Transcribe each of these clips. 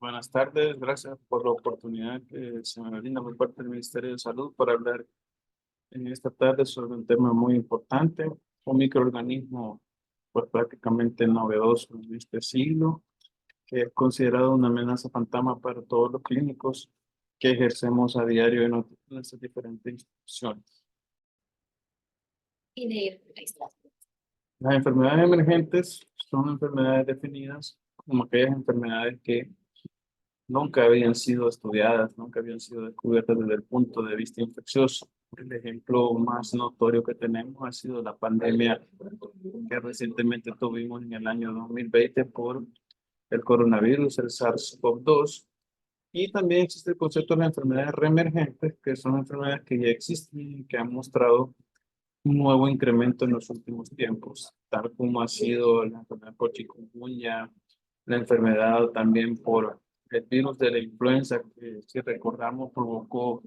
Buenas tardes, gracias por la oportunidad que se me brinda por parte del Ministerio de Salud para hablar en esta tarde sobre un tema muy importante, un microorganismo pues prácticamente novedoso en este siglo, que es considerado una amenaza fantasma para todos los clínicos que ejercemos a diario en nuestras diferentes instituciones. Y de ir, ahí está. Las enfermedades emergentes son enfermedades definidas como aquellas enfermedades que nunca habían sido estudiadas, nunca habían sido descubiertas desde el punto de vista infeccioso. El ejemplo más notorio que tenemos ha sido la pandemia que recientemente tuvimos en el año 2020 por el coronavirus, el SARS-CoV-2. Y también existe el concepto de las enfermedades reemergentes, que son enfermedades que ya existen y que han mostrado un nuevo incremento en los últimos tiempos, tal como ha sido la enfermedad por chikungunya, la enfermedad también por el virus de la influenza, que si recordamos provocó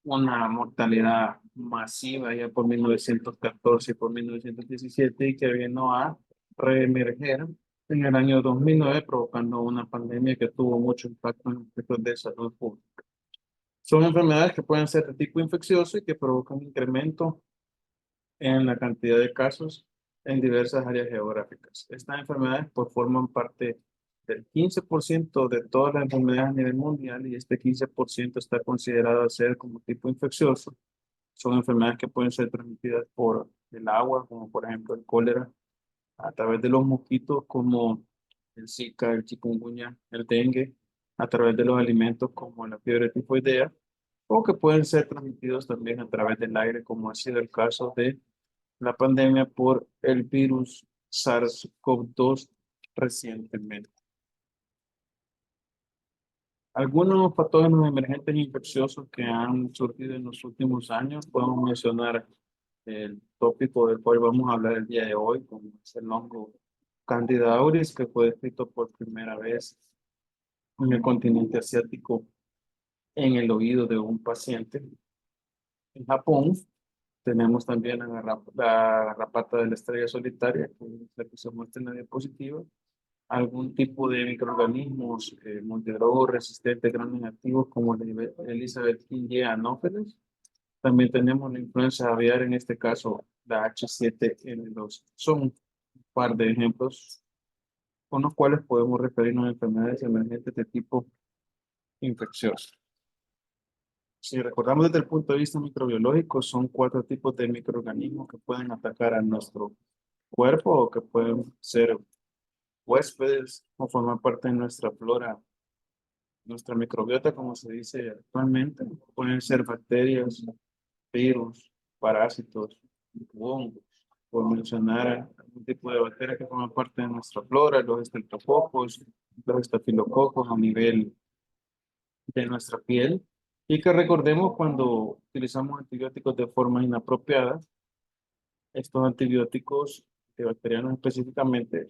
una mortalidad masiva ya por 1914 y por 1917 y que vino a reemerger en el año 2009 provocando una pandemia que tuvo mucho impacto en los aspectos de salud pública. Son enfermedades que pueden ser de tipo infeccioso y que provocan incremento en la cantidad de casos en diversas áreas geográficas. Estas enfermedades pues, forman parte del 15% de todas las enfermedades a nivel mundial y este 15% está considerado ser como tipo infeccioso. Son enfermedades que pueden ser transmitidas por el agua, como por ejemplo el cólera, a través de los mosquitos como el Zika, el chikungunya, el dengue, a través de los alimentos como la fiebre tifoidea, o que pueden ser transmitidos también a través del aire, como ha sido el caso de la pandemia por el virus SARS-CoV-2 recientemente. Algunos patógenos emergentes infecciosos que han surgido en los últimos años, podemos mencionar el tópico del cual vamos a hablar el día de hoy, como es el hongo Candida auris, que fue descrito por primera vez en el continente asiático en el oído de un paciente. En Japón tenemos también la garrapata de la estrella solitaria, que es la que se muestra en la diapositiva, algún tipo de microorganismos multidrogo resistentes gram negativos como el Elizabeth Kinsey Anopheles. También tenemos la influenza aviar, en este caso la H7N2. Son un par de ejemplos con los cuales podemos referirnos a enfermedades emergentes de tipo infeccioso. Si recordamos desde el punto de vista microbiológico, son 4 tipos de microorganismos que pueden atacar a nuestro cuerpo o que pueden ser huéspedes o formar parte de nuestra flora, nuestra microbiota, como se dice actualmente. Pueden ser bacterias, virus, parásitos, hongos, por mencionar algún tipo de bacterias que forman parte de nuestra flora, los estreptococos, los estafilococos a nivel de nuestra piel. Y que recordemos cuando utilizamos antibióticos de forma inapropiada, estos antibióticos bacterianos específicamente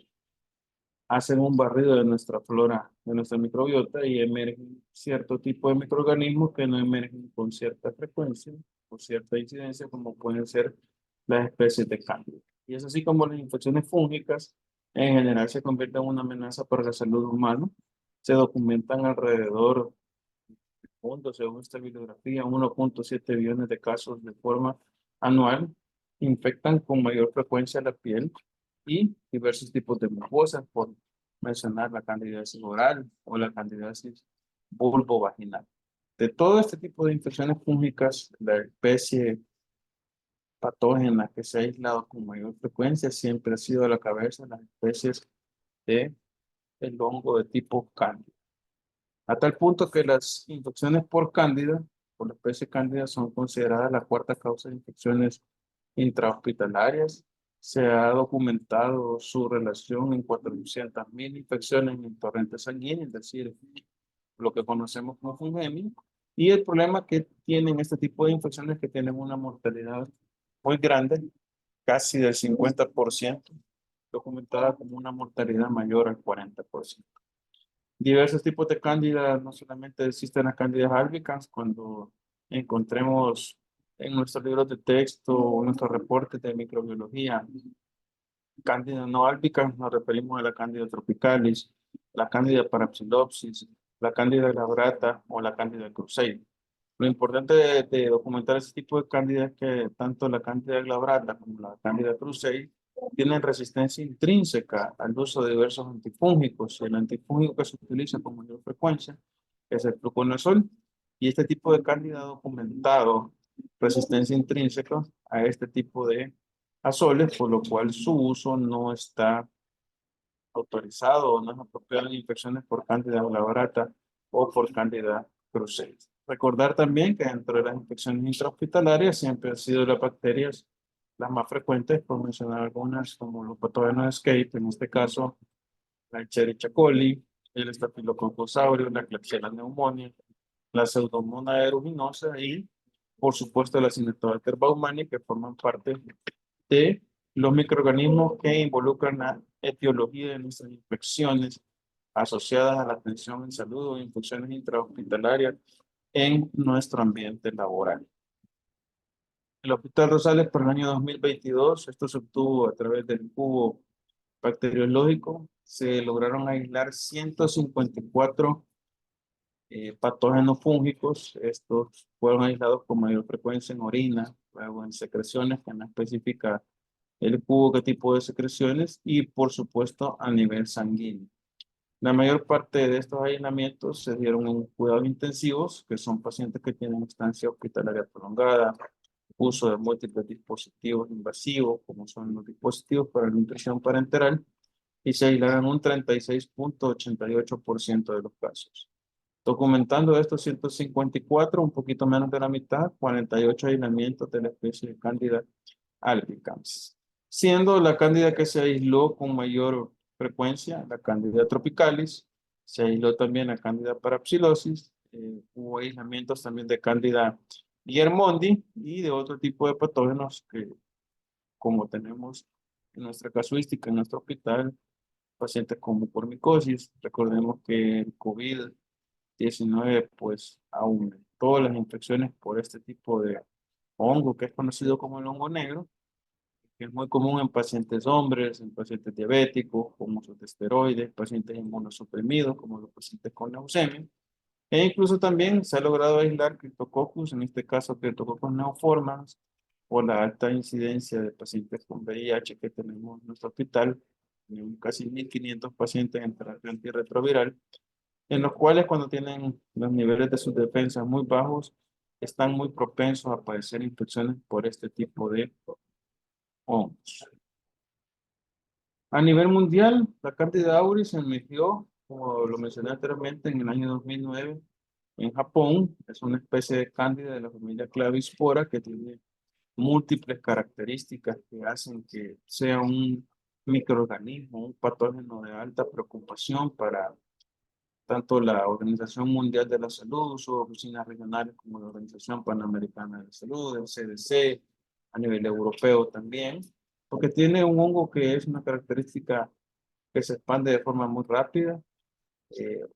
hacen un barrido de nuestra flora, de nuestra microbiota y emergen cierto tipo de microorganismos que no emergen con cierta frecuencia o cierta incidencia, como pueden ser las especies de cándida. Y es así como las infecciones fúngicas en general se convierten en una amenaza para la salud humana. Se documentan alrededor del mundo, según esta bibliografía, 1.7 billones de casos de forma anual. Infectan con mayor frecuencia la piel y diversos tipos de mucosas, por mencionar la candidiasis oral o la candidiasis vulvovaginal. De todo este tipo de infecciones fúngicas, la especie patógena que se ha aislado con mayor frecuencia siempre ha sido a la cabeza las especies de el hongo de tipo cándida. A tal punto que las infecciones por cándida, por la especie cándida, son consideradas la cuarta causa de infecciones intrahospitalarias. Se ha documentado su relación en 400.000 infecciones en torrente sanguíneo, es decir, lo que conocemos como fungemia. Y el problema que tienen este tipo de infecciones es que tienen una mortalidad muy grande, casi del 50%, documentada como una mortalidad mayor al 40%. Diversos tipos de cándida, no solamente existen las cándidas albicans, cuando encontremos en nuestros libros de texto o nuestros reportes de microbiología cándida no albicans, nos referimos a la cándida tropicalis, la Candida parapsilopsis, la Candida glabrata o la Candida krusei. Lo importante de documentar este tipo de Candida es que tanto la Candida glabrata como la Candida krusei tienen resistencia intrínseca al uso de diversos antifúngicos. El antifúngico que se utiliza con mayor frecuencia es el fluconazol, y este tipo de Candida ha documentado resistencia intrínseca a este tipo de azoles, por lo cual su uso no está autorizado o no es apropiado en infecciones por Candida glabrata o por Candida krusei. Recordar también que dentro de las infecciones intrahospitalarias siempre han sido las bacterias las más frecuentes, por mencionar algunas, como los patógenos escape, en este caso la Escherichia coli, el Staphylococcus aureus, la Klebsiella pneumoniae, la Pseudomonas aeruginosa y, por supuesto, la Acinetobacter baumannii, que forman parte de los microorganismos que involucran la etiología de nuestras infecciones asociadas a la atención en salud o infecciones intrahospitalarias en nuestro ambiente laboral. El Hospital Rosales para el año 2022, esto se obtuvo a través del cubo bacteriológico, se lograron aislar 154 patógenos fúngicos. Estos fueron aislados con mayor frecuencia en orina, luego en secreciones, que no especifica el cubo qué tipo de secreciones, y por supuesto a nivel sanguíneo. La mayor parte de estos aislamientos se dieron en cuidados intensivos, que son pacientes que tienen estancia hospitalaria prolongada, uso de múltiples dispositivos invasivos, como son los dispositivos para la nutrición parenteral, y se aislaron un 36,88% de los casos. Documentando estos 154, un poquito menos de la mitad, 48 aislamientos de la especie de Candida albicans, siendo la Cándida que se aisló con mayor frecuencia la Cándida tropicalis. Se aisló también la Cándida parapsilosis, hubo aislamientos también de Cándida guillermondi y de otro tipo de patógenos que, como tenemos en nuestra casuística en nuestro hospital, pacientes con mucormicosis. Recordemos que el COVID-19 pues aumentó las infecciones por este tipo de hongo que es conocido como el hongo negro, que es muy común en pacientes hombres, en pacientes diabéticos, con uso de esteroides, pacientes inmunosuprimidos, como los pacientes con leucemia. E incluso también se ha logrado aislar Cryptococcus, en este caso Cryptococcus neoformans, por la alta incidencia de pacientes con VIH que tenemos en nuestro hospital. Tenemos casi 1.500 pacientes en terapia antirretroviral, en los cuales cuando tienen los niveles de sus defensas muy bajos, están muy propensos a padecer infecciones por este tipo de hongos. A nivel mundial, la Candida auris emergió, como lo mencioné anteriormente, en el año 2009 en Japón. Es una especie de cándida de la familia Clavispora que tiene múltiples características que hacen que sea un microorganismo, un patógeno de alta preocupación para tanto la Organización Mundial de la Salud, sus oficinas regionales, como la Organización Panamericana de la Salud, el CDC, a nivel europeo también, porque tiene un hongo que es una característica que se expande de forma muy rápida.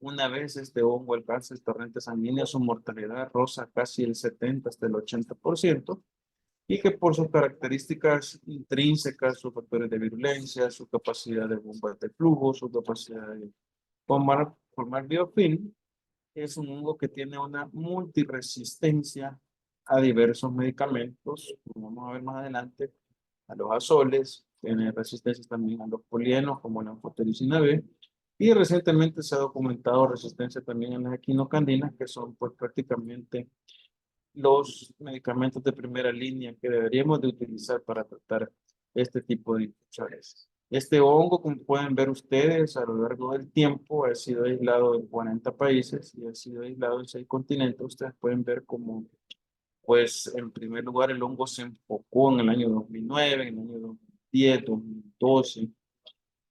Una vez este hongo alcanza el torrente sanguíneo, su mortalidad roza casi el 70 hasta el 80%, y que por sus características intrínsecas, sus factores de virulencia, su capacidad de bomba de flujo, su capacidad de formar biofilm, es un hongo que tiene una multiresistencia a diversos medicamentos, como vamos a ver más adelante, a los azoles, tiene resistencia también a los polienos, como la anfotericina B, y recientemente se ha documentado resistencia también a las equinocandinas, que son pues prácticamente los medicamentos de primera línea que deberíamos de utilizar para tratar este tipo de infecciones. Este hongo, como pueden ver ustedes, a lo largo del tiempo ha sido aislado en 40 países y ha sido aislado en 6 continentes. Ustedes pueden ver cómo, pues, en primer lugar, el hongo se enfocó en el año 2009, en el año 2010, 2012.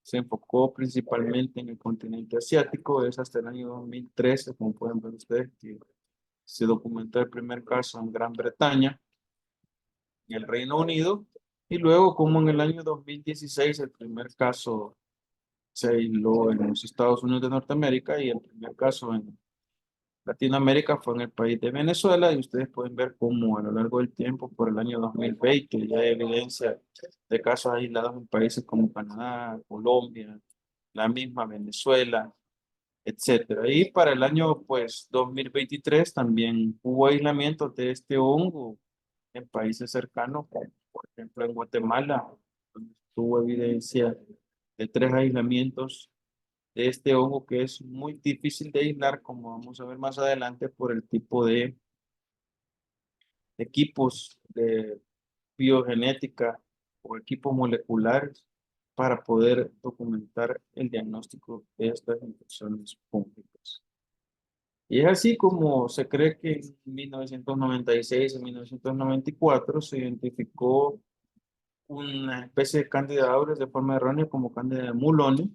Se enfocó principalmente en el continente asiático. Es hasta el año 2013, como pueden ver ustedes, que se documentó el primer caso en Gran Bretaña y el Reino Unido, y luego como en el año 2016 el primer caso se aisló en los Estados Unidos de Norteamérica, y el primer caso en Latinoamérica fue en el país de Venezuela. Y ustedes pueden ver cómo a lo largo del tiempo, por el año 2020, ya hay evidencia de casos aislados en países como Canadá, Colombia, la misma Venezuela, etcétera. Y para el año, pues, 2023 también hubo aislamientos de este hongo en países cercanos, como por ejemplo en Guatemala, donde tuvo evidencia de 3 aislamientos de este hongo que es muy difícil de aislar, como vamos a ver más adelante, por el tipo de equipos de biogenética o equipos moleculares para poder documentar el diagnóstico de estas infecciones fúngicas. Y es así como se cree que en 1996 y 1994 se identificó una especie de Candida auris de forma errónea como Candida muloni.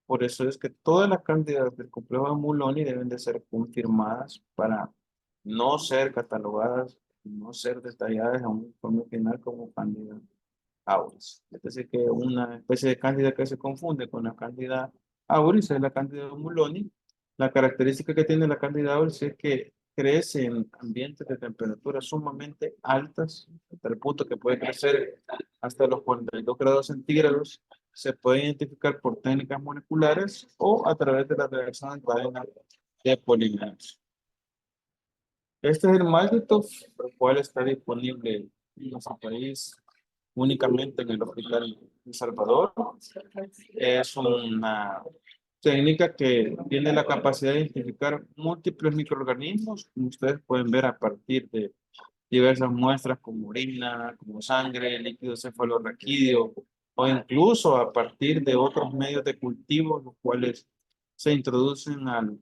Por eso es que todas las cándidas del complejo de Muloni deben de ser confirmadas para no ser catalogadas, no ser detalladas a un informe final como cándida auris. Es decir, que una especie de cándida que se confunde con la cándida auris es la cándida Muloni. La característica que tiene la cándida auris es que crece en ambientes de temperaturas sumamente altas, hasta el punto que puede crecer hasta los 42 grados centígrados. Se puede identificar por técnicas moleculares o a través de la reacción en cadena de polímeros. Este es el maldito, el cual está disponible en nuestro país únicamente en el Hospital de Salvador. Es una técnica que tiene la capacidad de identificar múltiples microorganismos, como ustedes pueden ver a partir de diversas muestras como orina, como sangre, líquido cefalorraquídeo, o incluso a partir de otros medios de cultivo, los cuales se introducen al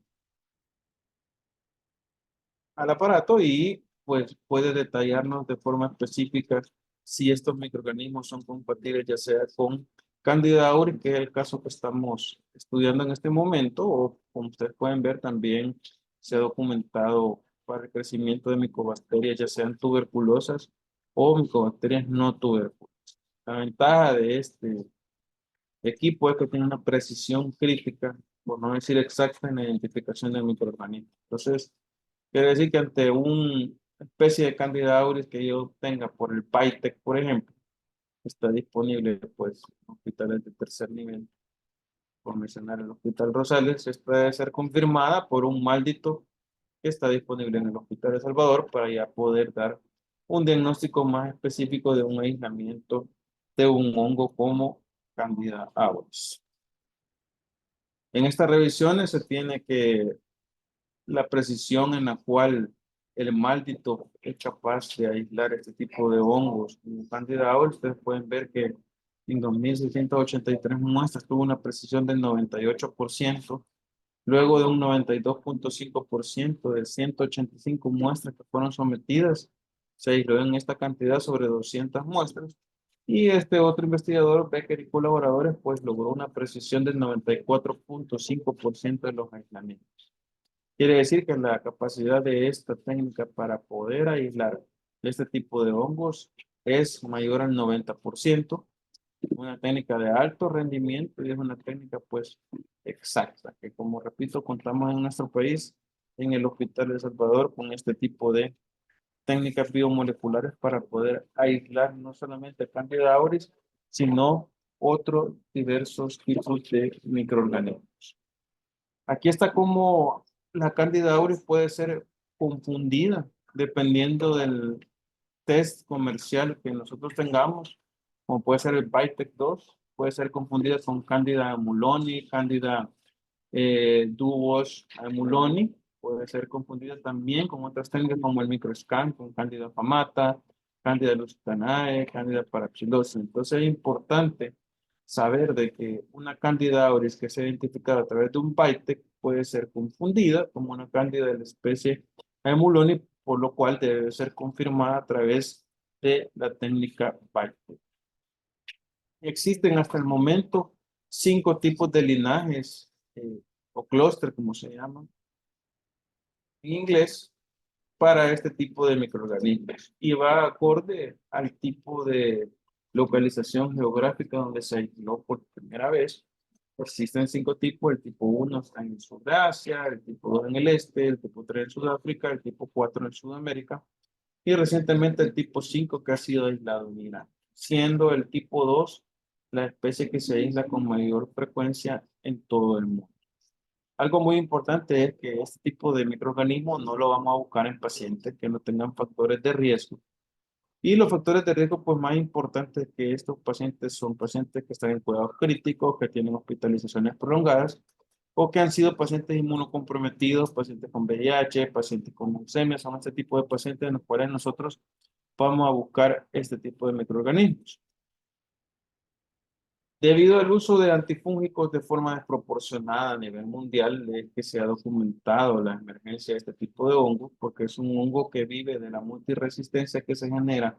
aparato y pues puede detallarnos de forma específica si estos microorganismos son compatibles ya sea con Candida auris, que es el caso que estamos estudiando en este momento, o como ustedes pueden ver también se ha documentado para el crecimiento de micobacterias, ya sean tuberculosas o micobacterias no tuberculosas. La ventaja de este equipo es que tiene una precisión crítica, por no decir exacta, en la identificación del microorganismo. Entonces, quiere decir que ante una especie de Candida auris que yo tenga por el PITEC, por ejemplo, está disponible pues en hospitales de tercer nivel, por mencionar el Hospital Rosales, esta debe ser confirmada por un maldito que está disponible en el Hospital de Salvador para ya poder dar un diagnóstico más específico de un aislamiento de un hongo como Candida auris. En estas revisiones se tiene que la precisión en la cual el maldito es capaz de aislar este tipo de hongos como Candida auris. Ustedes pueden ver que en 2.683 muestras tuvo una precisión del 98%, luego de un 92.5% de 185 muestras que fueron sometidas, se aisló en esta cantidad sobre 200 muestras. Y este otro investigador, Becker y colaboradores, pues logró una precisión del 94.5% de los aislamientos. Quiere decir que la capacidad de esta técnica para poder aislar este tipo de hongos es mayor al 90%. Una técnica de alto rendimiento y es una técnica pues exacta, que como repito, contamos en nuestro país, en el Hospital de El Salvador, con este tipo de técnicas biomoleculares para poder aislar no solamente Candida auris, sino otros diversos tipos de microorganismos. Aquí está como la Candida auris puede ser confundida dependiendo del test comercial que nosotros tengamos, como puede ser el Bitec 2, puede ser confundida con Candida amuloni, Candida Duos amuloni, puede ser confundida también con otras técnicas como el microscan, con Candida famata, Candida lusitanae, Candida parapsilosis. Entonces es importante saber de que una Candida auris que sea identificada a través de un Bitec puede ser confundida como una Candida de la especie Amuloni, por lo cual debe ser confirmada a través de la técnica Bitec. Existen hasta el momento 5 tipos de linajes o clúster, como se llaman en inglés, para este tipo de microorganismos y va acorde al tipo de localización geográfica donde se aisló por primera vez. Existen 5 tipos: el tipo 1 está en el sur de Asia, el tipo 2 en el este, el tipo 3 en Sudáfrica, el tipo 4 en Sudamérica y recientemente el tipo 5 que ha sido aislado en Irán, siendo el tipo 2 la especie que se aísla con mayor frecuencia en todo el mundo. Algo muy importante es que este tipo de microorganismos no lo vamos a buscar en pacientes que no tengan factores de riesgo. Y los factores de riesgo, pues más importantes que estos pacientes son pacientes que están en cuidados críticos, que tienen hospitalizaciones prolongadas o que han sido pacientes inmunocomprometidos, pacientes con VIH, pacientes con leucemia, son este tipo de pacientes en los cuales nosotros vamos a buscar este tipo de microorganismos. Debido al uso de antifúngicos de forma desproporcionada a nivel mundial, es que se ha documentado la emergencia de este tipo de hongo, porque es un hongo que vive de la multiresistencia que se genera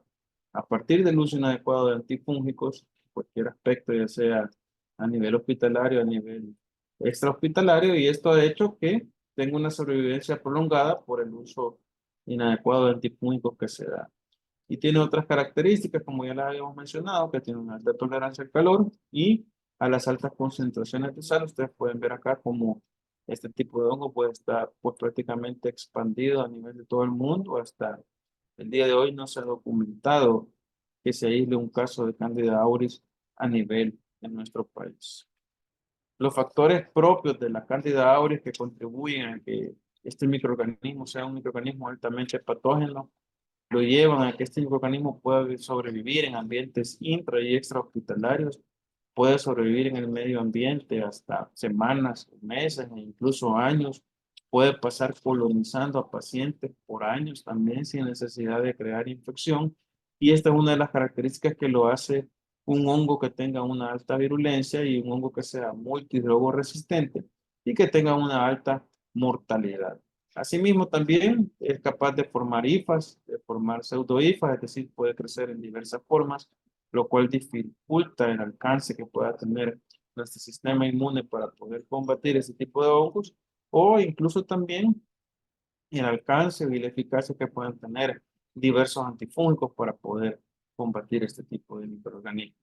a partir del uso inadecuado de antifúngicos, cualquier aspecto, ya sea a nivel hospitalario, a nivel extrahospitalario, y esto ha hecho que tenga una sobrevivencia prolongada por el uso inadecuado de antifúngicos que se da. Y tiene otras características, como ya las habíamos mencionado, que tiene una alta tolerancia al calor y a las altas concentraciones de sal. Ustedes pueden ver acá como este tipo de hongo puede estar pues, prácticamente expandido a nivel de todo el mundo. Hasta el día de hoy no se ha documentado que se aísle un caso de Candida auris a nivel en nuestro país. Los factores propios de la Candida auris que contribuyen a que este microorganismo sea un microorganismo altamente patógeno lo llevan a que este microorganismo pueda sobrevivir en ambientes intra y extrahospitalarios, puede sobrevivir en el medio ambiente hasta semanas, meses e incluso años, puede pasar colonizando a pacientes por años también sin necesidad de crear infección. Y esta es una de las características que lo hace un hongo que tenga una alta virulencia y un hongo que sea multidrogo resistente y que tenga una alta mortalidad. Asimismo, también es capaz de formar hifas, de formar pseudohifas, es decir, puede crecer en diversas formas, lo cual dificulta el alcance que pueda tener nuestro sistema inmune para poder combatir ese tipo de hongos, o incluso también el alcance y la eficacia que pueden tener diversos antifúngicos para poder combatir este tipo de microorganismos.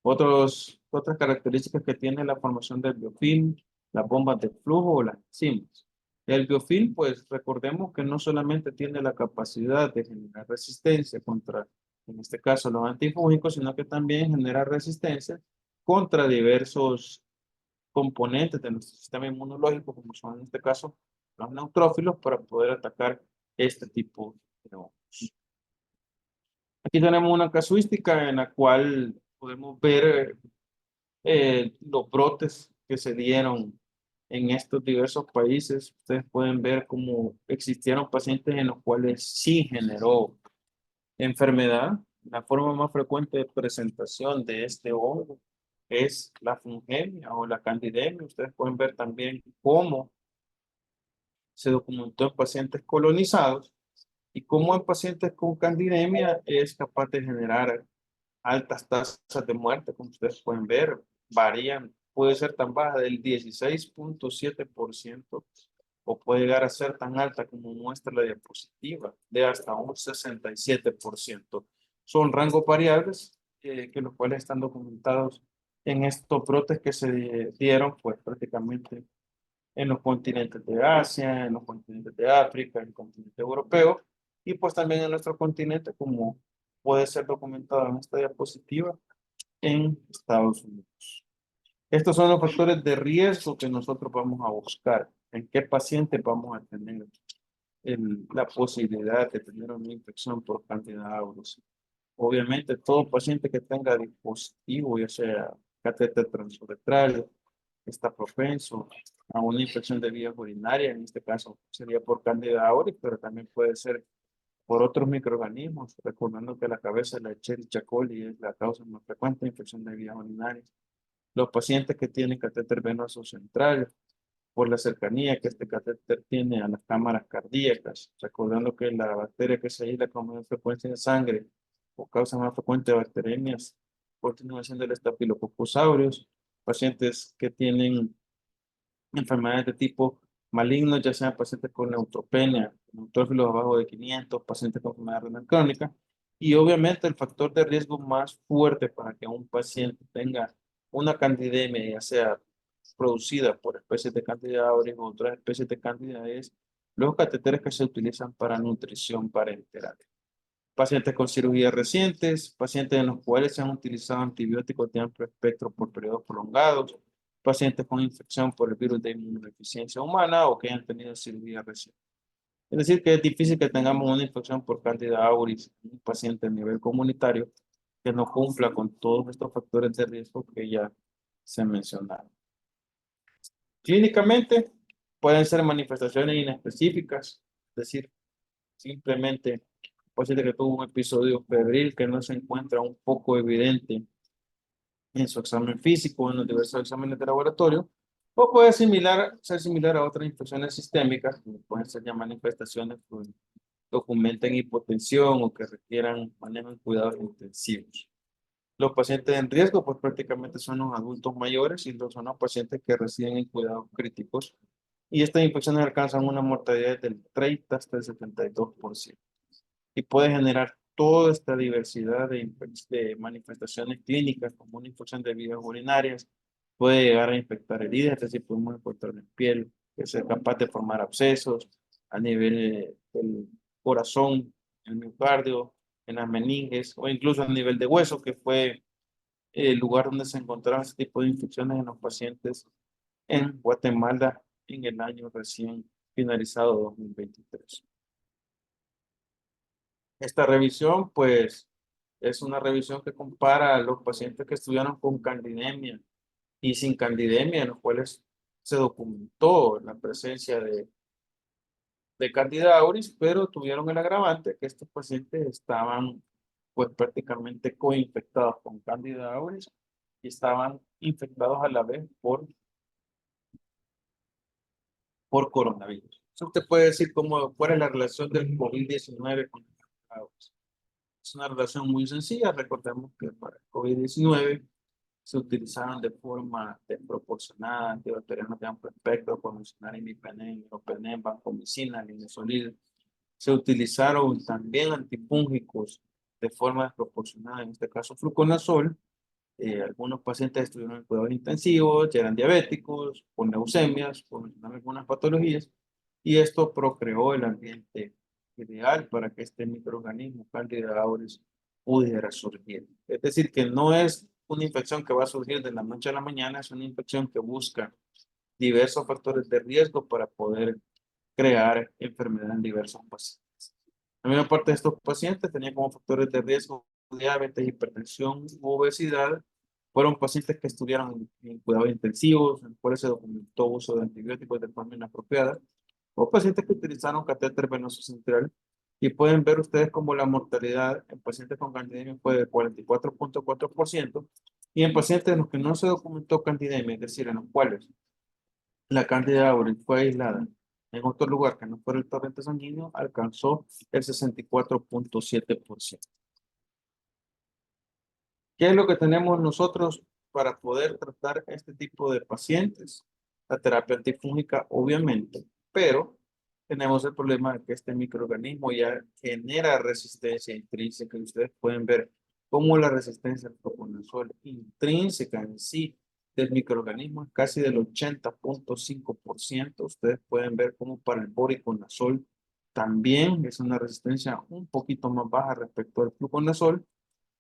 Otras características que tiene la formación del biofilm, las bombas de flujo o las enzimas. El biofilm, pues recordemos que no solamente tiene la capacidad de generar resistencia contra, en este caso, los antifúngicos, sino que también genera resistencia contra diversos componentes de nuestro sistema inmunológico, como son en este caso los neutrófilos, para poder atacar este tipo de hongos. Aquí tenemos una casuística en la cual podemos ver los brotes que se dieron en estos diversos países. Ustedes pueden ver cómo existieron pacientes en los cuales sí generó enfermedad. La forma más frecuente de presentación de este hongo es la fungemia o la candidemia. Ustedes pueden ver también cómo se documentó en pacientes colonizados y cómo en pacientes con candidemia es capaz de generar altas tasas de muerte, como ustedes pueden ver, varían, puede ser tan baja del 16,7% o puede llegar a ser tan alta como muestra la diapositiva, de hasta un 67%. Son rangos variables que los cuales están documentados en estos brotes que se dieron pues prácticamente en los continentes de Asia, en los continentes de África, en el continente europeo y pues también en nuestro continente como puede ser documentado en esta diapositiva en Estados Unidos. Estos son los factores de riesgo que nosotros vamos a buscar. ¿En qué paciente vamos a tener la posibilidad de tener una infección por Candida auris? Obviamente, todo paciente que tenga dispositivo, ya sea catéter transuretral, está propenso a una infección de vías urinarias. En este caso sería por Candida auris, pero también puede ser por otros microorganismos, recordando que la cabeza de la Escherichia coli es la causa más frecuente de infección de vías urinarias. Los pacientes que tienen catéter venoso central, por la cercanía que este catéter tiene a las cámaras cardíacas, recordando que la bacteria que se aísla con mayor frecuencia en sangre o causa más frecuente de bacteriemias, continúa siendo el Staphylococcus aureus, pacientes que tienen enfermedades de tipo maligno, ya sean pacientes con neutropenia, neutrófilos abajo de 500, pacientes con enfermedad renal crónica, y obviamente el factor de riesgo más fuerte para que un paciente tenga una candidemia, ya sea producida por especies de Candida auris o otras especies de Candida, es los catéteres que se utilizan para nutrición parenteral. Pacientes con cirugías recientes, pacientes en los cuales se han utilizado antibióticos de amplio espectro por periodos prolongados, pacientes con infección por el virus de inmunodeficiencia humana o que hayan tenido cirugía reciente. Es decir, que es difícil que tengamos una infección por Candida auris en un paciente a nivel comunitario que no cumpla con todos estos factores de riesgo que ya se mencionaron. Clínicamente pueden ser manifestaciones inespecíficas, es decir, simplemente un paciente que tuvo un episodio febril que no se encuentra un poco evidente en su examen físico, en los diversos exámenes de laboratorio, o puede ser similar a otras infecciones sistémicas, como pueden ser ya manifestaciones que documenten hipotensión o que requieran manejo en cuidados intensivos. Los pacientes en riesgo, pues prácticamente son los adultos mayores y son los pacientes que residen en cuidados críticos. Y estas infecciones alcanzan una mortalidad del 30 hasta el 72%. Y puede generar toda esta diversidad de manifestaciones clínicas, como una infección de vías urinarias, puede llegar a infectar heridas, es decir, podemos encontrar en piel, que sea capaz de formar abscesos a nivel del corazón, en el miocardio, en las meninges, o incluso a nivel de hueso, que fue el lugar donde se encontraban este tipo de infecciones en los pacientes en Guatemala en el año recién finalizado 2023. Esta revisión, pues, es una revisión que compara a los pacientes que estudiaron con candidemia y sin candidemia, en los cuales se documentó la presencia de Candida auris, pero tuvieron el agravante que estos pacientes estaban, pues, prácticamente coinfectados con Candida auris y estaban infectados a la vez por coronavirus. Eso usted puede decir cuál es la relación del COVID-19 con el coronavirus. Es una relación muy sencilla. Recordemos que para el COVID-19 se utilizaron de forma desproporcionada antibacterianos de amplio espectro, por mencionar imipenem, meropenem, vancomicina, linezolid. Se utilizaron también antifúngicos de forma desproporcionada, en este caso fluconazol. Algunos pacientes estuvieron en cuidados intensivos, ya eran diabéticos, con leucemias, por mencionar algunas patologías, y esto procreó el ambiente ideal para que este microorganismo Candida auris pudiera surgir. Es decir, que no es una infección que va a surgir de la noche a la mañana, es una infección que busca diversos factores de riesgo para poder crear enfermedad en diversos pacientes. La mayor parte de estos pacientes tenían como factores de riesgo diabetes, hipertensión, obesidad. Fueron pacientes que estuvieron en cuidados intensivos, en los cuales se documentó uso de antibióticos de forma inapropiada, o pacientes que utilizaron catéter venoso central. Y pueden ver ustedes como la mortalidad en pacientes con candidemia fue de 44.4%, y en pacientes en los que no se documentó candidemia, es decir, en los cuales la Candida auris fue aislada en otro lugar que no fuera el torrente sanguíneo, alcanzó el 64.7%. ¿Qué es lo que tenemos nosotros para poder tratar este tipo de pacientes? La terapia antifúngica, obviamente, pero tenemos el problema de que este microorganismo ya genera resistencia intrínseca y ustedes pueden ver cómo la resistencia al proconazol intrínseca en sí del microorganismo es casi del 80.5%. Ustedes pueden ver cómo para el voriconazol también es una resistencia un poquito más baja respecto al fluconazol.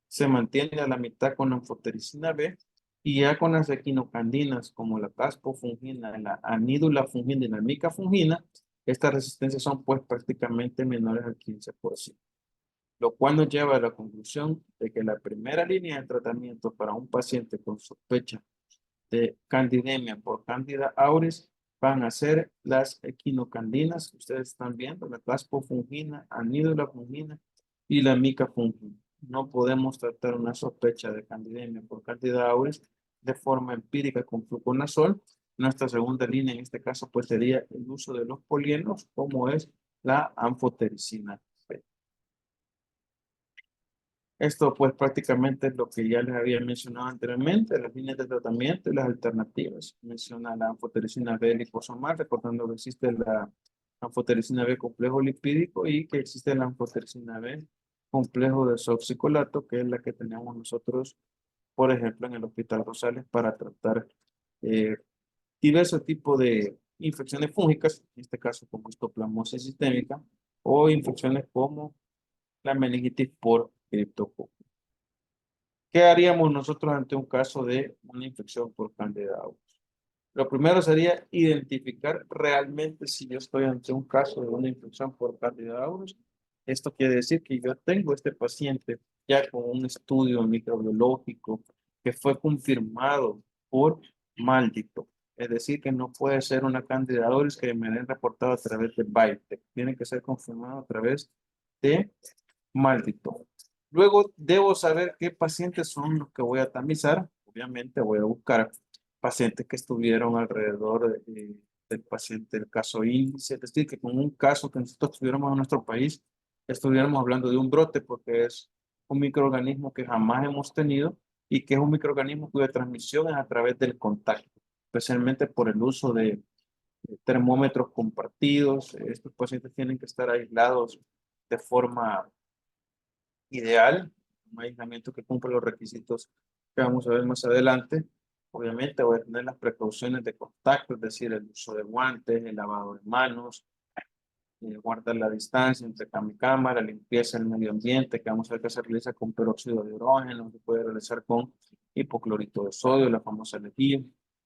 Se mantiene a la mitad con la anfotericina B, y ya con las equinocandinas como la caspofungina, la anídula fungina y la micafungina, estas resistencias son pues prácticamente menores al 15%, lo cual nos lleva a la conclusión de que la primera línea de tratamiento para un paciente con sospecha de candidemia por Candida auris van a ser las equinocandinas que ustedes están viendo, la caspofungina, anídula fungina y la micafungina. No podemos tratar una sospecha de candidemia por Candida auris de forma empírica con fluconazol. Nuestra segunda línea en este caso pues sería el uso de los polienos, como es la anfotericina B. Esto pues prácticamente es lo que ya les había mencionado anteriormente, las líneas de tratamiento y las alternativas. Menciona la anfotericina B liposomal, recordando que existe la anfotericina B complejo lipídico y que existe la anfotericina B complejo desoxicolato, que es la que tenemos nosotros, por ejemplo, en el Hospital Rosales para tratar eh, diversos tipos de infecciones fúngicas, en este caso como histoplasmosis sistémica, o infecciones como la meningitis por criptococo. ¿Qué haríamos nosotros ante un caso de una infección por Candida auris? Lo primero sería identificar realmente si yo estoy ante un caso de una infección por Candida auris. Esto quiere decir que yo tengo este paciente ya con un estudio microbiológico que fue confirmado por Maldito. Es decir, que no puede ser una Candida auris que me den reportado a través de Bytec. Tiene que ser confirmado a través de Maldito. Luego debo saber qué pacientes son los que voy a tamizar. Obviamente voy a buscar pacientes que estuvieron alrededor del paciente, del caso índice. Es decir, que con un caso que nosotros tuviéramos en nuestro país, estuviéramos hablando de un brote porque es un microorganismo que jamás hemos tenido y que es un microorganismo cuya transmisión es a través del contacto, especialmente por el uso de termómetros compartidos. Estos pacientes tienen que estar aislados de forma ideal, un aislamiento que cumple los requisitos que vamos a ver más adelante. Obviamente voy a tener las precauciones de contacto, es decir, el uso de guantes, el lavado de manos, guardar la distancia entre cama y cámara, limpieza del medio ambiente, que vamos a ver que se realiza con peróxido de hidrógeno, se puede realizar con hipoclorito de sodio, la famosa lejía.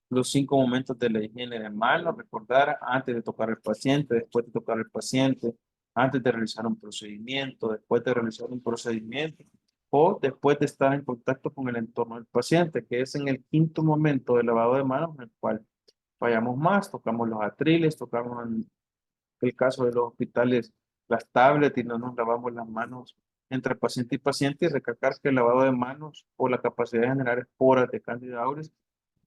Los 5 momentos de la higiene de manos, recordar antes de tocar al paciente, después de tocar al paciente, antes de realizar un procedimiento, después de realizar un procedimiento o después de estar en contacto con el entorno del paciente, que es en el quinto momento del lavado de manos en el cual fallamos más, tocamos los atriles, tocamos el caso de los hospitales, las tablets y no nos lavamos las manos entre paciente y paciente y recalcar que el lavado de manos o la capacidad de generar esporas de Candida auris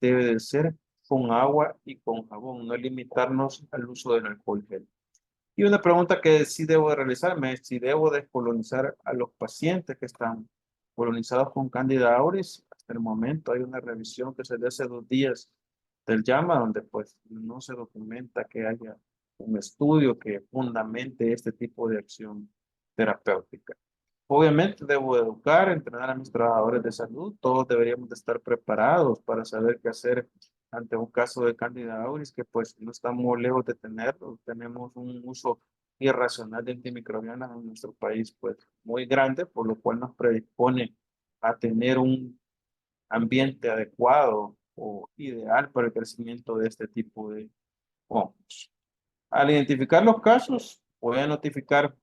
debe de ser con agua y con jabón, no limitarnos al uso del alcohol gel. Y una pregunta que sí debo de realizarme es si debo descolonizar a los pacientes que están colonizados con Candida auris. Hasta el momento hay una revisión que se dio hace 2 días del llama, donde pues no se documenta que haya un estudio que fundamente este tipo de acción terapéutica. Obviamente debo educar, entrenar a mis trabajadores de salud. Todos deberíamos de estar preparados para saber qué hacer ante un caso de Candida auris, que pues no estamos lejos de tenerlo. Tenemos un uso irracional de antimicrobianas en nuestro país, pues muy grande, por lo cual nos predispone a tener un ambiente adecuado o ideal para el crecimiento de este tipo de hongos. Al identificar los casos, voy a notificar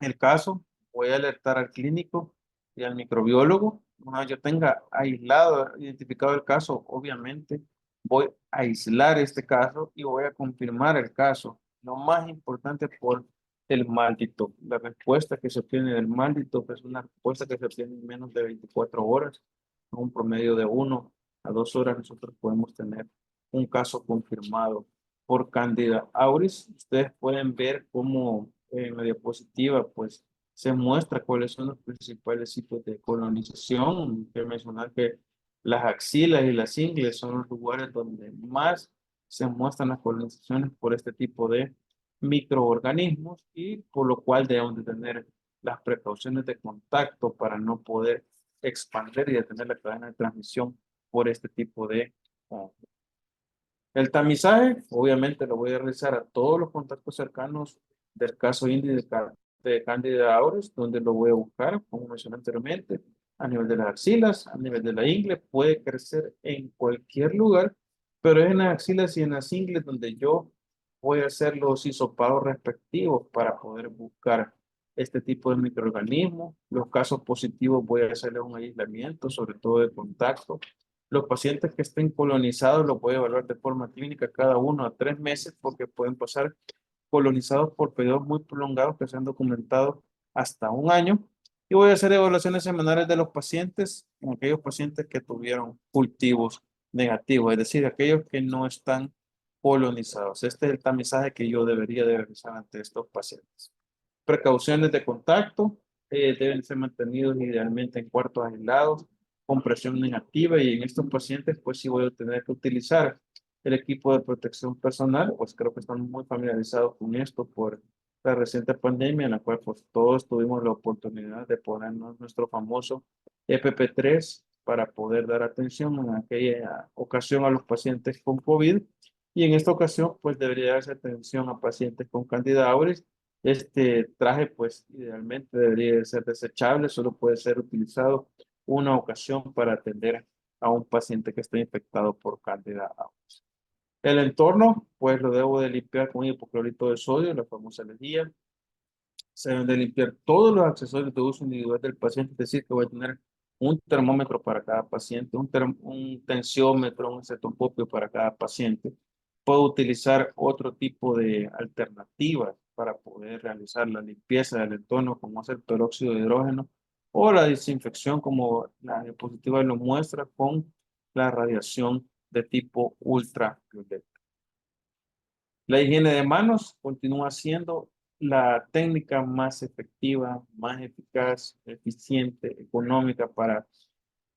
el caso, voy a alertar al clínico y al microbiólogo. Una vez yo tenga aislado, identificado el caso, obviamente voy a aislar este caso y voy a confirmar el caso. Lo más importante por el maldito. La respuesta que se obtiene del maldito es una respuesta que se obtiene en menos de 24 horas. En un promedio de 1 a 2 horas nosotros podemos tener un caso confirmado por Candida auris. Ustedes pueden ver cómo en la diapositiva pues se muestra cuáles son los principales sitios de colonización. Quiero mencionar que las axilas y las ingles son los lugares donde más se muestran las colonizaciones por este tipo de microorganismos y por lo cual debemos de tener las precauciones de contacto para no poder expandir y detener la cadena de transmisión por este tipo de hongos. El tamizaje, obviamente, lo voy a realizar a todos los contactos cercanos del caso índice de Candida auris, donde lo voy a buscar, como mencioné anteriormente, a nivel de las axilas, a nivel de la ingle, puede crecer en cualquier lugar, pero es en las axilas y en las ingles donde yo voy a hacer los hisopados respectivos para poder buscar este tipo de microorganismos. Los casos positivos voy a hacerle un aislamiento, sobre todo de contacto. Los pacientes que estén colonizados los voy a evaluar de forma clínica cada 1 a 3 meses porque pueden pasar colonizados por periodos muy prolongados que se han documentado hasta un año. Y voy a hacer evaluaciones semanales de los pacientes, en aquellos pacientes que tuvieron cultivos negativos, es decir, aquellos que no están colonizados. Este es el tamizaje que yo debería de realizar ante estos pacientes. Precauciones de contacto deben ser mantenidos idealmente en cuartos aislados con presión negativa y en estos pacientes pues sí voy a tener que utilizar el equipo de protección personal, pues creo que están muy familiarizados con esto por la reciente pandemia en la cual pues todos tuvimos la oportunidad de ponernos nuestro famoso EPP3 para poder dar atención en aquella ocasión a los pacientes con COVID y en esta ocasión pues debería darse atención a pacientes con Candida auris. Este traje, pues, idealmente debería de ser desechable, solo puede ser utilizado una ocasión para atender a un paciente que está infectado por Candida auris. El entorno, pues lo debo de limpiar con hipoclorito de sodio, la famosa lejía. Se deben de limpiar todos los accesorios de uso individual del paciente, es decir, que voy a tener un termómetro para cada paciente, un tensiómetro, un estetoscopio para cada paciente. Puedo utilizar otro tipo de alternativas para poder realizar la limpieza del entorno, como es el peróxido de hidrógeno, o la desinfección, como la diapositiva lo muestra, con la radiación de tipo ultravioleta. La higiene de manos continúa siendo la técnica más efectiva, más eficaz, eficiente, económica para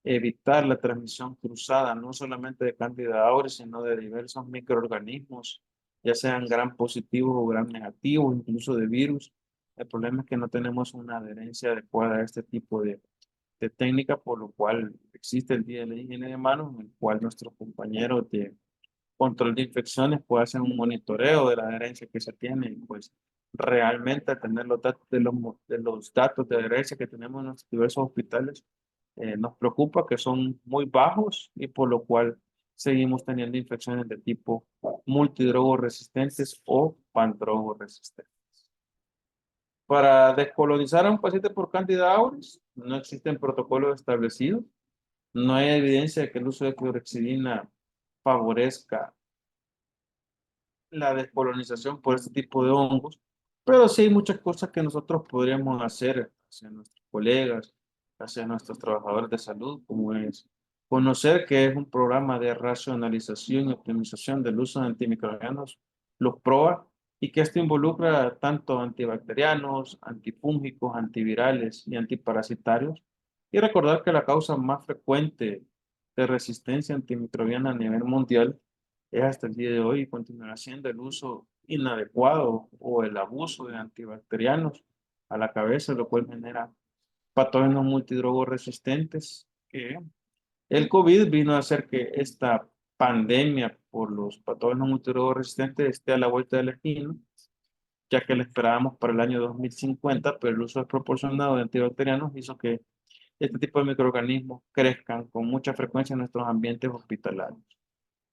evitar la transmisión cruzada, no solamente de Candida auris, sino de diversos microorganismos, ya sean gram positivos o gram negativos, incluso de virus. El problema es que no tenemos una adherencia adecuada a este tipo de técnica, por lo cual existe el Día de la Higiene de Manos, en el cual nuestros compañeros de control de infecciones puede hacer un monitoreo de la adherencia que se tiene y pues realmente tener los datos de los datos de adherencia que tenemos en los diversos hospitales nos preocupa que son muy bajos y por lo cual seguimos teniendo infecciones de tipo multidrogo resistentes o pandrogo resistentes. Para descolonizar a un paciente por Candida auris no existen protocolos establecidos, no hay evidencia de que el uso de clorexidina favorezca la descolonización por este tipo de hongos, pero sí hay muchas cosas que nosotros podríamos hacer hacia nuestros colegas, hacia nuestros trabajadores de salud, como es conocer que es un programa de racionalización y optimización del uso de antimicrobianos, los PROA, y que esto involucra tanto antibacterianos, antifúngicos, antivirales y antiparasitarios. Y recordar que la causa más frecuente de resistencia antimicrobiana a nivel mundial es hasta el día de hoy y continuará siendo el uso inadecuado o el abuso de antibacterianos a la cabeza, lo cual genera patógenos multidrogos resistentes. Que el COVID vino a hacer que esta pandemia por los patógenos multidrogos resistentes esté a la vuelta de la esquina, ya que la esperábamos para el año 2050, pero el uso desproporcionado de antibacterianos hizo que este tipo de microorganismos crezcan con mucha frecuencia en nuestros ambientes hospitalarios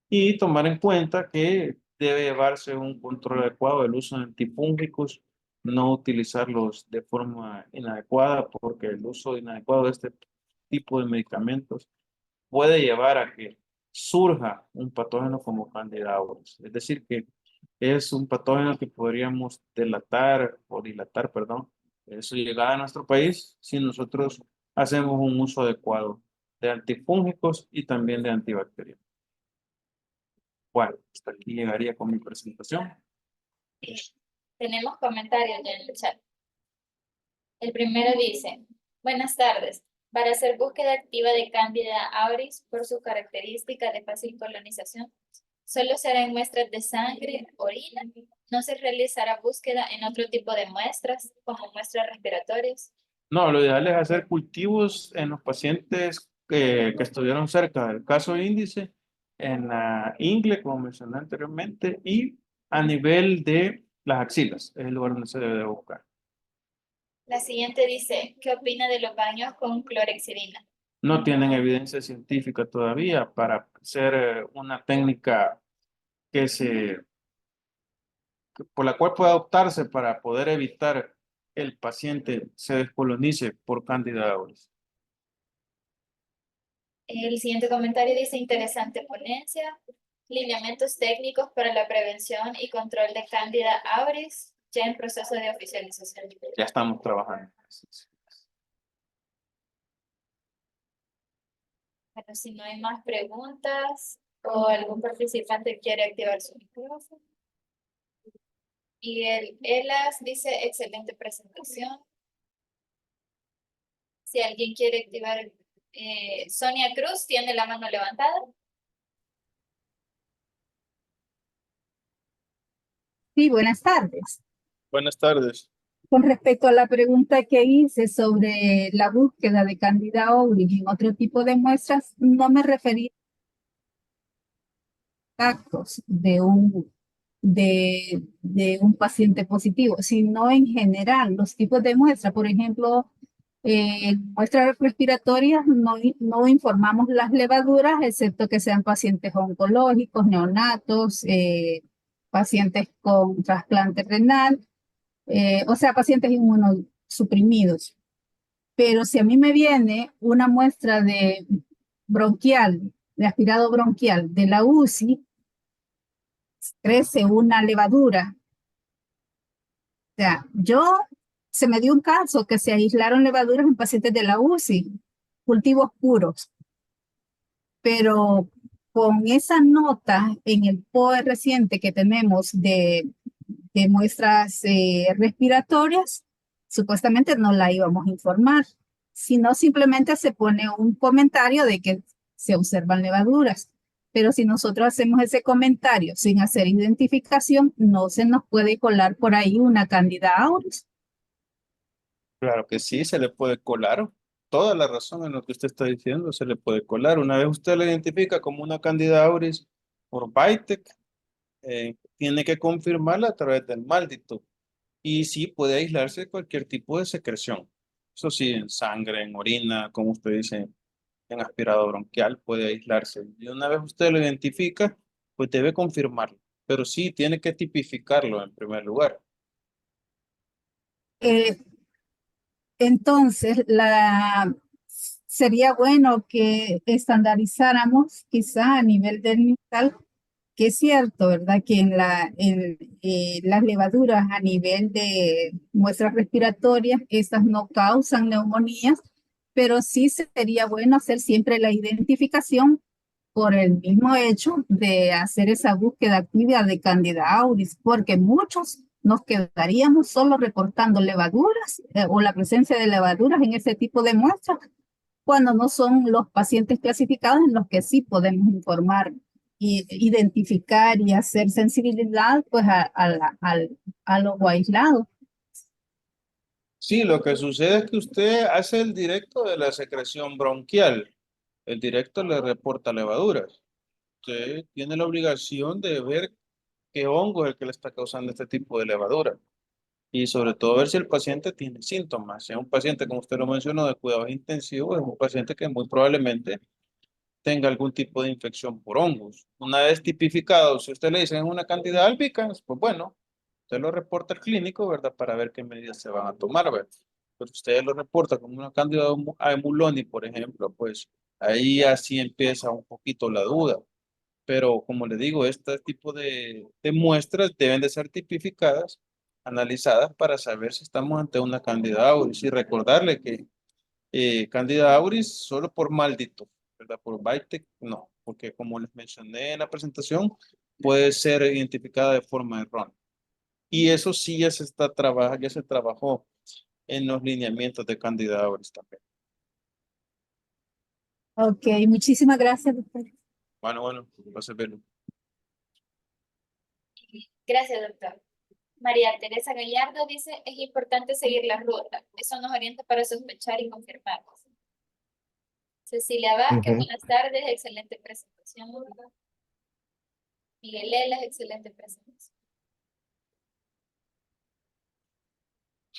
y tomar en cuenta que debe llevarse un control adecuado del uso de antifúngicos, no utilizarlos de forma inadecuada, porque el uso inadecuado de este tipo de medicamentos puede llevar a que surja un patógeno como Candida auris. Es decir, que es un patógeno que podríamos delatar o dilatar, perdón, su llegada a nuestro país si nosotros hacemos un uso adecuado de antifúngicos y también de antibacterianos. Bueno, hasta aquí llegaría con mi presentación. Eh, Tenemos comentarios ya en el chat. El primero dice, buenas tardes. Para hacer búsqueda activa de Candida auris por su característica de fácil colonización, solo será en muestras de sangre, orina. No se realizará búsqueda en otro tipo de muestras, como muestras respiratorias. No, lo ideal es hacer cultivos en los pacientes que estuvieron cerca del caso índice, en la ingle, como mencioné anteriormente, y a nivel de las axilas, es el lugar donde se debe de buscar. La siguiente dice, ¿qué opina de los baños con clorexidina? No tienen evidencia científica todavía para ser una técnica que por la cual pueda optarse para poder evitar que el paciente se descolonice por Candida auris. El siguiente comentario dice, interesante ponencia, lineamientos técnicos para la prevención y control de Candida auris, ya en proceso de oficialización. Ya estamos trabajando. Bueno, si no hay más preguntas o algún participante quiere activar su micrófono. Y el ELAS dice, excelente presentación. Si alguien quiere activar, Sonia Cruz tiene la mano levantada. Sí, buenas tardes. Buenas tardes. Con respecto a la pregunta que hice sobre la búsqueda de Candida auris en otro tipo de muestras, no me refería a actos de un paciente positivo, sino en general, los tipos de muestras. Por ejemplo, En muestras respiratorias no informamos las levaduras, excepto que sean pacientes oncológicos, neonatos, pacientes con trasplante renal, o sea, pacientes inmunosuprimidos. Pero si a mí me viene una muestra de bronquial, de aspirado bronquial de la UCI, crece una levadura. O sea, se me dio un caso que se aislaron levaduras en pacientes de la UCI, cultivos puros, pero con esa nota en el POE reciente que tenemos de muestras respiratorias, supuestamente no la íbamos a informar, sino simplemente se pone un comentario de que se observan levaduras. Pero si nosotros hacemos ese comentario sin hacer identificación, no se nos puede colar por ahí una Candida auris. Claro que sí, se le puede colar. Toda la razón en lo que usted está diciendo, se le puede colar. Una vez usted la identifica como una Candida auris por Vitek, tiene que confirmarla a través del maldito. Y sí, puede aislarse de cualquier tipo de secreción. Eso sí, en sangre, en orina, como usted dice, en aspirado bronquial, puede aislarse. Y una vez usted lo identifica, pues debe confirmarlo. Pero sí, tiene que tipificarlo en primer lugar. Eh, entonces, sería bueno que estandarizáramos quizá a nivel del que es cierto, ¿verdad? Que las levaduras a nivel de muestras respiratorias, estas no causan neumonías, pero sí sería bueno hacer siempre la identificación por el mismo hecho de hacer esa búsqueda activa de Candida auris, porque muchos nos quedaríamos solo reportando levaduras o la presencia de levaduras en ese tipo de muestras, cuando no son los pacientes clasificados en los que sí podemos informar y identificar y hacer sensibilidad pues a lo aislado. Sí, lo que sucede es que usted hace el directo de la secreción bronquial. El directo le reporta levaduras. Usted tiene la obligación de ver qué hongo es el que le está causando este tipo de levadura. Y sobre todo ver si el paciente tiene síntomas. Si es un paciente, como usted lo mencionó, de cuidados intensivos, es un paciente que muy probablemente tenga algún tipo de infección por hongos. Una vez tipificado, si usted le dice es una cantidad albicans, pues bueno, usted lo reporta al clínico, ¿verdad? Para ver qué medidas se van a tomar, ¿verdad? Pero usted lo reporta como una candida a Emuloni, por ejemplo, pues ahí así empieza un poquito la duda. Pero como le digo, este tipo de muestras deben de ser tipificadas, analizadas para saber si estamos ante una candida auris y recordarle que Candida auris solo por maldito, ¿verdad? Por Vitek, no, porque como les mencioné en la presentación, puede ser identificada de forma errónea. Y eso sí ya se trabajó en los lineamientos de Candida auris también. Ok, muchísimas gracias, doctor. Bueno, va a verlo. Gracias, doctor. María Teresa Gallardo dice, es importante seguir la ruta. Eso nos orienta para sospechar y confirmar. Cecilia Vázquez, Ujú. buenas tardes, excelente presentación. Miguel Elas, excelente presentación.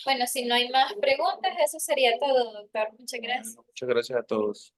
Bueno, si no hay más preguntas, eso sería todo, doctor. Muchas gracias. Muchas gracias a todos.